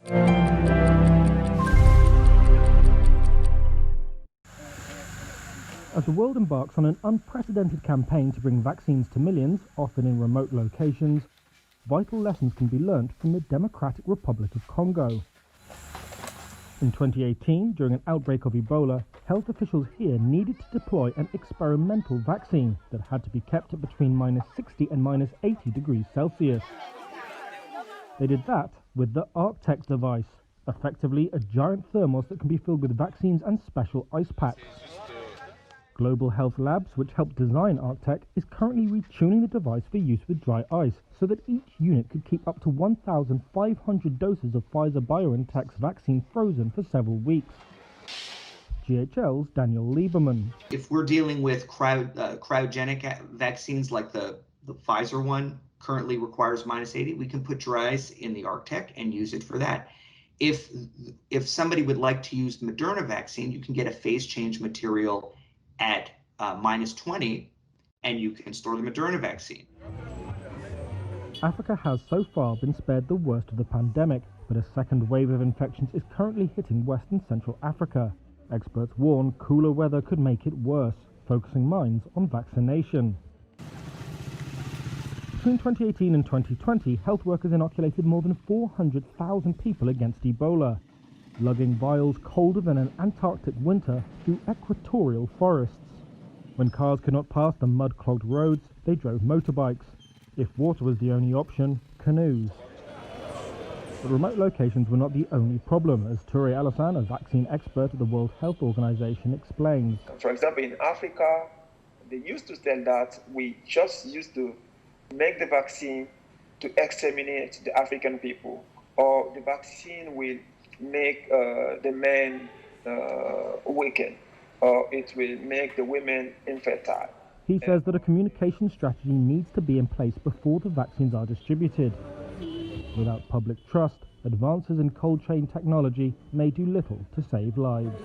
As the world embarks on an unprecedented campaign to bring vaccines to millions, often in remote locations, vital lessons can be learnt from the Democratic Republic of Congo. In 2018, during an outbreak of Ebola, health officials here needed to deploy an experimental vaccine that had to be kept at between -60 and -80 degrees Celsius. They did that with the Arctex device, effectively a giant thermos that can be filled with vaccines and special ice packs. Global Health Labs, which helped design Arctec, is currently retuning the device for use with dry ice so that each unit could keep up to 1,500 doses of Pfizer-BioNTech's vaccine frozen for several weeks. GHL's Daniel Lieberman. If we're dealing with cryogenic vaccines like the Pfizer one currently requires -80, we can put dry ice in the Arctec and use it for that. If somebody would like to use the Moderna vaccine, you can get a phase change material at -20, and you can store the Moderna vaccine. Africa has so far been spared the worst of the pandemic, but a second wave of infections is currently hitting West and Central Africa. Experts warn cooler weather could make it worse, focusing minds on vaccination. Between 2018 and 2020, health workers inoculated more than 400,000 people against Ebola, lugging vials colder than an Antarctic winter through equatorial forests. When cars could not pass the mud-clogged roads, they drove motorbikes. If water was the only option, canoes. But remote locations were not the only problem, as Toure Alassane, a vaccine expert at the World Health Organization, explains. For example, in Africa, they used to tell that we just used to make the vaccine to exterminate the African people, or the vaccine will make the men weaken, or it will make the women infertile. He says that a communication strategy needs to be in place before the vaccines are distributed. Without public trust, advances in cold chain technology may do little to save lives.